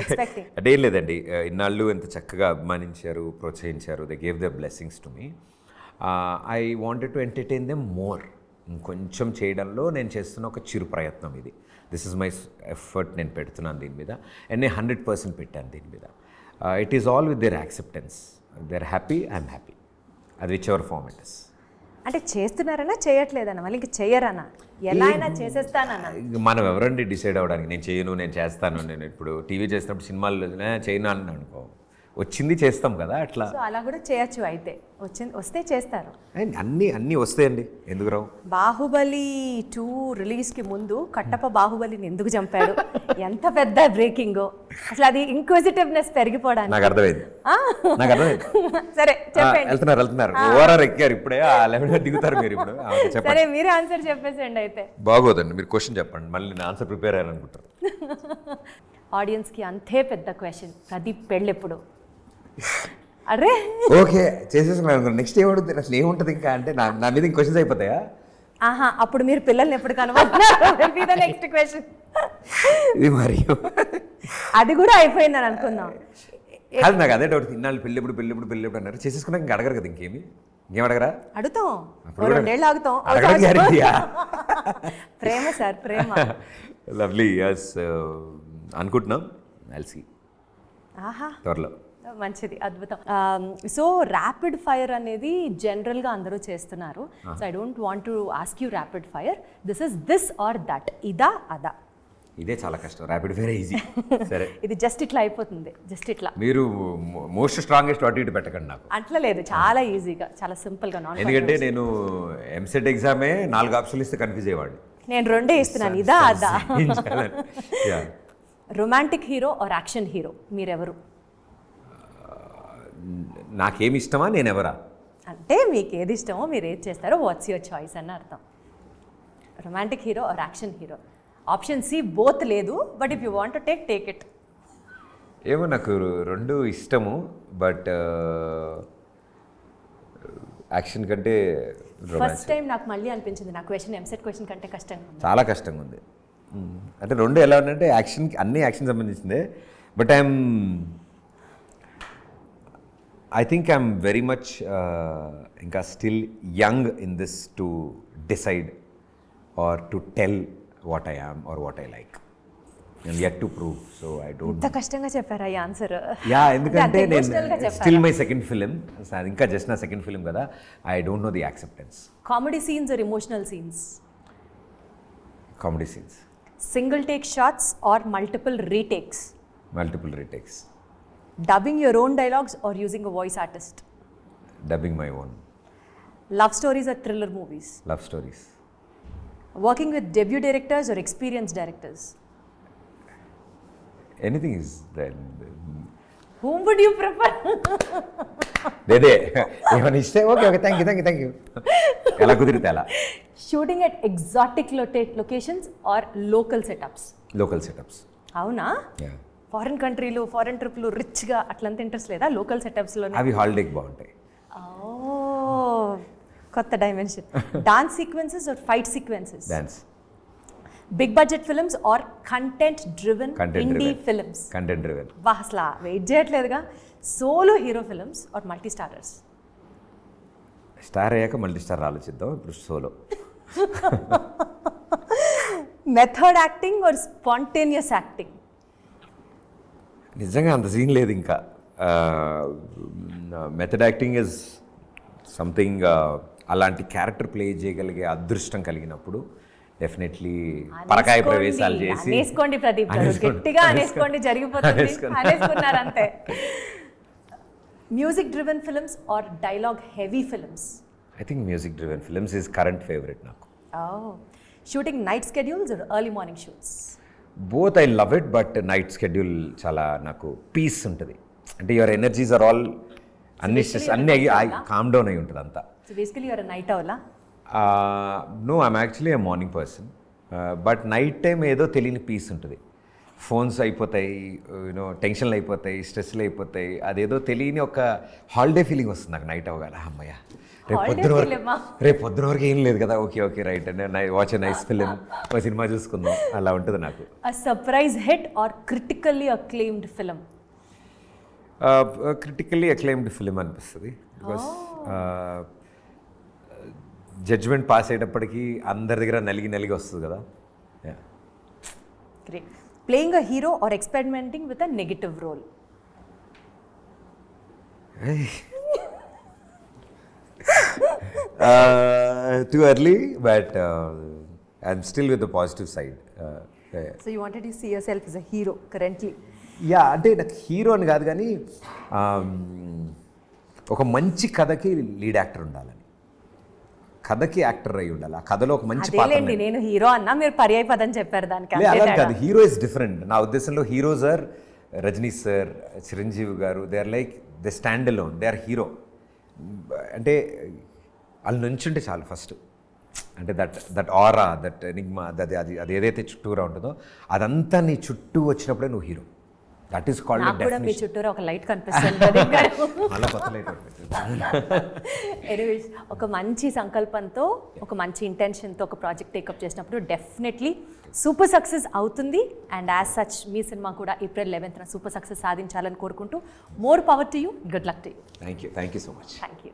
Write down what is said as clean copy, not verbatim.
Expecting? అంటే ఏం లేదండి, ఇన్నాళ్ళు ఎంత చక్కగా అభిమానించారు, ప్రోత్సహించారు. They gave the blessings to me. I wanted to entertain them more. ఇంకొంచెం చేయడంలో నేను చేస్తున్న ఒక చిరు ప్రయత్నం ఇది. This is my effort. నేను పెడుతున్నాను దీని మీద, అండ్ నేను 100% పెట్టాను దీని మీద. It is all with their acceptance. They are happy, I'm happy. అది whichever form it is. అంటే చేస్తున్నారనా చేయట్లేదన్నా, మళ్ళీ ఇంక చెయ్యరన్నా, ఎలా అయినా చేసేస్తానన్నా? మనం ఎవరండి డిసైడ్ అవ్వడానికి? నేను చేయను, నేను చేస్తాను. నేను ఇప్పుడు టీవీ చేసినప్పుడు సినిమాల్లో చేయను అని అనుకో, వచ్చింది చేస్తాం కదా అట్లా. సో అలా కూడా చేయొచ్చు అయితే, వస్తే చేస్తారు. అన్నీ వస్తాయండి, ఎందుకు రావు? బాహుబలి 2 రిలీజ్కి ముందు కట్టప్ప బాహుబలిని ఎందుకు చంపాడు? ఎంత పెద్ద బ్రేకింగ్ అసలు! అది ఇంక్విజిటివ్నెస్ పెరిగిపోవడానికి. నాకు అర్థమైంది. సరే చెప్పండి. వెళ్తున్నారు ఓవరాల్ ఎక్కారు ఇప్పుడే, ఆ లెవెల్ దిగుతారు మీరు ఇప్పుడు. సరే మీరే ఆన్సర్ చెప్పేసండి అయితే. బాగోదండి, మీరు క్వశ్చన్ చెప్పండి, మళ్ళీ నేను ఆన్సర్ ప్రిపేర్ అయ్యాలనుకుంటారు. ఆడియన్స్కి అంతే పెద్ద క్వశ్చన్, ప్రదీప్ పెళ్ళెప్పుడు? అరే ఓకే, చేసేసుకున్నాను అనుకున్నాను. నెక్స్ట్ ఏమవుతుంది అసలు, ఏముంటుంది ఇంకా అంటే నా మీద క్వశ్చన్స్ అయిపోతాయా? ఆహా, అప్పుడు మీరు పిల్లల్ని ఎప్పుడు కనుగొంటున్నారు? నెక్స్ట్ క్వశ్చన్ ఇది మరి అది కూడా అయిపోయిందని అనుకుందాం. అది నాకు అదే డౌట్. ఇన్నాళ్ళు పెళ్ళెప్పుడు అన్నారు, చేసేసుకున్నాక ఇంకా అడగరు కదా, ఇంకేం అడగరా? అడుగుతాం, 2 ఏళ్ళు ఆగుతాం. ప్రేమ సార్, ప్రేమ. లవ్లీ. యస్, అనుకుంటున్నాం. ఎల్సీ త్వరలో. మంచిది, అద్భుతం. సో ర్యాపిడ్ ఫైర్ అనేది జనరల్గా అందరూ చేస్తున్నారు. So I don't want to ask you rapid fire. This or that, ఇదా అదా? ఇదే చాలా కష్టం. Rapid fire easy. సరే, ఇది జస్ట్ ఇట్లా అయిపోతుంది, జస్ట్ ఇట్లా. మీరు మోస్ట్ స్ట్రాంగెస్ట్ అటు ఇటు పెట్టకండి నాకు. అట్లా లేదు, చాలా ఈజీగా, చాలా సింపుల్గా. ఎందుకంటే నేను ఎంసెట్ ఎగ్జామే 4 ఆప్షన్లు ఇస్తే కన్ఫ్యూజ్ అయ్యేవాడు. నేను 2 ఇస్తున్నాను, ఇదా అదా? Romantic hero or action hero, మీరెవరు? నాకేమి ఇష్టమా, నేను ఎవరా అంటే మీకు ఏది ఇష్టమో మీరు ఏది చేస్తారో, వాట్స్ యువర్ చాయిస్ అని అర్థం. Romantic hero or action hero. Option C both లేదు, but if you want to take it. ఏమో, నాకు 2 ఇష్టము, బట్ యాక్షన్ కంటే ఫస్ట్ టైం నాకు మళ్ళీ అనిపించింది నా క్వశ్చన్ ఎంసెట్ క్వశ్చన్ కంటే కష్టంగా, చాలా కష్టంగా ఉంది. అంటే 2 ఎలా ఉందంటే అన్ని యాక్షన్ సంబంధించిందే, but I think I'm very much ఇంకా still young in this to decide or to tell what I am or what I like. I'm yet to prove, so I don't. ఇంత కష్టంగా చెప్పారా ఈ ఆన్సర్? యా, ఎందుకంటే నేను still my second film, ఇంకా just నా second film కదా. I don't know the acceptance. Comedy scenes or emotional scenes? Comedy scenes. Single take shots or multiple retakes? Multiple retakes. Dubbing your own dialogues or using a voice artist? Dubbing my own. Love stories or thriller movies? Love stories. Working with debut directors or experienced directors? Anything is there. Whom would you prefer? Dede. Even is okay, thank you. Ela kudirite ala. Shooting at exotic locations or local setups? Local setups. Avuna? Yeah. Foreign కంట్రీలు, foreign ట్రిప్లు, రిచ్గా అట్లంత interest లేదా? Local సెటప్స్లో అవి హాలిడేకి బాగుంటాయి. కొత్త dimension. Dance sequences or fight sequences? Dance. Big budget films or content driven indie films? Content driven. వాహ్, అసలు వెయిట్ చేయట్లేదుగా. Solo hero films or multi starrers? Star అయ్యాక మల్టీ స్టార్ ఆలోచిద్దాం, ఇప్పుడు solo. Method acting or spontaneous acting? నిజంగా అంత scene లేదు ఇంకా. మెథడ్ యాక్టింగ్ ఇస్ సంథింగ్, అలాంటి క్యారెక్టర్ ప్లే చేయగలిగే అదృష్టం కలిగినప్పుడు డెఫినెట్లీ పరకాయ ప్రవేశాలు చేసి. అనేసుకోండి ప్రదీప్ గారు, గట్టిగా అనేసుకోండి, జరిగిపోతుంది. అనేసుకున్నారు అంతే. Music driven films or dialogue heavy films? I think music driven films is current favourite నాకు. Shooting night schedules or early morning shoots? Both I love it, but night schedule చాలా నాకు పీస్ ఉంటుంది. అంటే యువర్ ఎనర్జీస్ ఆర్ ఆల్ అన్ని calm down అయి ఉంటుంది అంతా. So basically your night అవులా? No, I'm actually a morning person, but night time ఏదో తెలియని పీస్ ఉంటుంది. ఫోన్స్ అయిపోతాయి, యూనో టెన్షన్లు అయిపోతాయి, స్ట్రెస్లు అయిపోతాయి, అదేదో తెలియని ఒక హాలిడే ఫీలింగ్ వస్తుంది నాకు నైట్ అవ్వగానే. అమ్మయ్య రేపు పొద్దున వరకు ఏం లేదు కదా, okay right and watch a nice film, ఒక సినిమా చూసుకుందాం, అలా ఉంటుంది నాకు. A surprise hit or critically acclaimed film? Critically acclaimed film అనిపిస్తుంది. బికాస్ జడ్జ్మెంట్ పాస్ అయ్యేటప్పటికి అందరి దగ్గర నలిగి వస్తుంది కదా. Great. Playing a hero or experimenting with a negative role? Too early, but I'm still with the positive side. So you wanted to see yourself as a hero currently? Yeah, అంటే నాకు hero అని కాదు కానీ ఒక మంచి కథకి lead actor ఉండాలని, కథకి యాక్టర్ అయి ఉండాలి, ఆ కథలో ఒక మంచి పాత్ర. అదేలేండి, నేను హీరో అన్నా, మీరు పర్యాయ పదం చెప్పారు దానికి. అలా కాదు, హీరో ఇస్ డిఫరెంట్. నా ఉద్దేశంలో heroes are Rajni sir, Chiranjeevi garu, they are like they stand alone, they are hero. అంటే వాళ్ళు నుంచుంటే చాలు ఫస్ట్, అంటే దట్ ఆరా, దట్ ఎనిగ్మా, అది ఏదైతే చుట్టూరా ఉంటుందో అదంతా నీ చుట్టూ వచ్చినప్పుడే నువ్వు హీరో. దట్ ఈస్ కాల్డ్ నాకు కూడా మీ చుట్టూరా ఒక లైట్ కనిపిస్తుంది. ఎనీవేస్, ఒక మంచి సంకల్పంతో, ఒక మంచి ఇంటెన్షన్తో ఒక ప్రాజెక్ట్ టేకప్ చేసినప్పుడు డెఫినెట్లీ సూపర్ సక్సెస్ అవుతుంది. And as such me cinema కూడా April 11th సూపర్ సక్సెస్ సాధించాలని కోరుకుంటూ, more power to you, good luck to you. Thank you so much. Thank you.